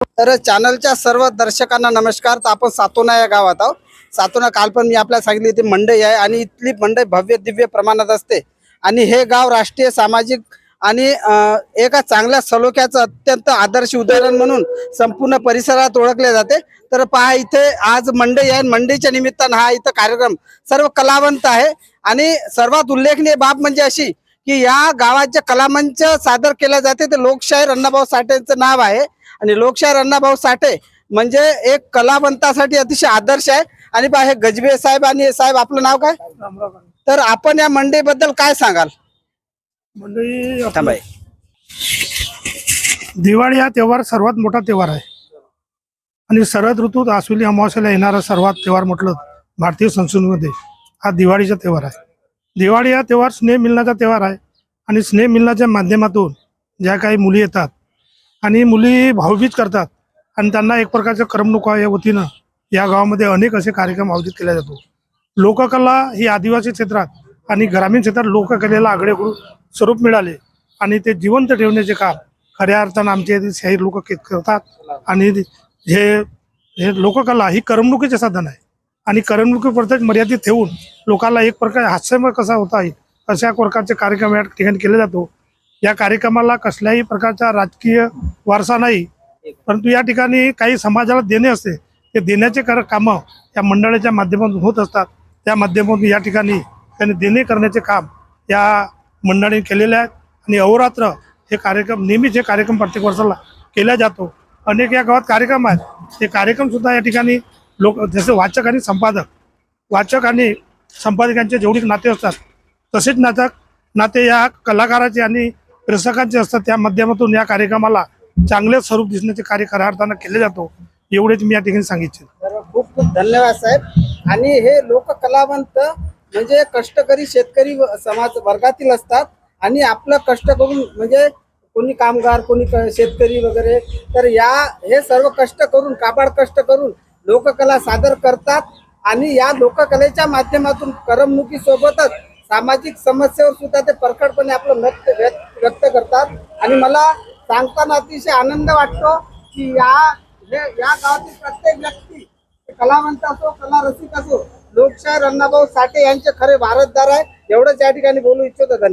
तर चॅनलच्या सर्व दर्शकांना नमस्कार. तर आपण सातोना या गावात आहोत. सातोना काल पण मी आपल्याला सांगितली इथे मंडई आहे आणि इथली मंडई भव्य दिव्य प्रमाणात असते आणि हे गाव राष्ट्रीय सामाजिक आणि एका चांगल्या सलोख्याचं अत्यंत आदर्श उदाहरण म्हणून संपूर्ण परिसरात ओळखले जाते. तर पहा इथे आज मंडई आहे. मंडईच्या निमित्तानं हा इथं कार्यक्रम सर्व कलावंत आहे आणि सर्वात उल्लेखनीय बाब म्हणजे अशी की या गावाचे कलामंच सादर केले जाते. ते लोकशाहीर अण्णाभाऊ साठेंचं नाव आहे आणि लोकशाहीर अण्णाभाऊ साठे म्हणजे एक कलावंतासाठी अतिशय आदर्श आहे. आणि पहा हे गजबे साहेब आणि साहेब आपलं नाव काय? तर आपण या मंडईबद्दल काय सांगाल? मंडई दिवाळी हा त्योहार सर्वात मोठा त्योहार आहे आणि शरद ऋतूत आश्विनी अमावस्येला येणारा सर्वात त्योहार म्हटलं भारतीय संस्कृतीमध्ये हा दिवाळीचा त्योहार आहे. दिवाळी हा त्योहार स्नेह मिलनाचा त्योहार आहे आणि स्नेह मिलनाच्या माध्यमातून ज्या काही मुली येतात आणि मुली भाऊबीज करतात आणि त्यांना एक प्रकारच्या करमणुका या वतीनं या गावामध्ये अनेक असे कार्यक्रम आयोजित केले जातो. लोककला ही आदिवासी क्षेत्रात आणि ग्रामीण क्षेत्रात लोककलेला आगळेवेगळे स्वरूप मिळाले आणि ते जिवंत ठेवण्याचे काम खऱ्या अर्थानं आमचे येथील शाहीर लोक करतात. आणि हे लोककला ही करमणुकीचे साधन आहे आणि करमणुकीपुरतेच मर्यादित ठेवून लोकांना एक प्रकारे हास्यमय कसा होता येईल अशा प्रकारचे कार्यक्रम या ठिकाणी केले जातो. या कार्यक्रमाला कसल्याही प्रकारचा राजकीय वारसा नाही, परंतु या ठिकाणी काही समाजाला देणे असते ते देण्याचे कामं या मंडळाच्या माध्यमातून होत असतात. त्या माध्यमातून या ठिकाणी त्यांनी देणे करण्याचे काम या मंडळाने केलेले आहेत आणि अहोरात्र हे कार्यक्रम नेहमीच हे कार्यक्रम प्रत्येक वर्षाला केला जातो. अनेक या गावात कार्यक्रम आहेत. ते कार्यक्रम सुद्धा या ठिकाणी लोक जसे वाचक आणि संपादकांचे जेवढे नाते असतात तसेच नाते या कलाकाराचे आणि प्रेक्षकांचे असतात. त्या माध्यमातून या कार्यक्रमाला चांगले स्वरूप दिसण्याचे कार्य खऱ्या अर्थानं केले जातो. एवढेच मी या ठिकाणी सांगितले. खूप खूप धन्यवाद साहेब. आणि हे लोक कलावंत म्हणजे कष्टकरी शेतकरी समाज वर्गातील असतात आणि आपलं कष्ट करून म्हणजे कोणी कामगार कोणी शेतकरी वगैरे तर हे सर्व कष्ट करून काबाड कष्ट करून लोककला सादर करतात आणि या लोककलेच्या माध्यमातून करमणुकीसोबतच सामाजिक समस्येवर सुद्धा ते परखडपणे आपलं मत व्यक्त करतात. आणि मला सांगताना अतिशय आनंद वाटतो की या गावातील प्रत्येक व्यक्ती कलावंत असो कला रसिक असो लोकशाहीर अण्णाभाऊ साठे यांचे खरे वारसदार आहे. एवढंच या ठिकाणी बोलू इच्छितो. धन्यवाद.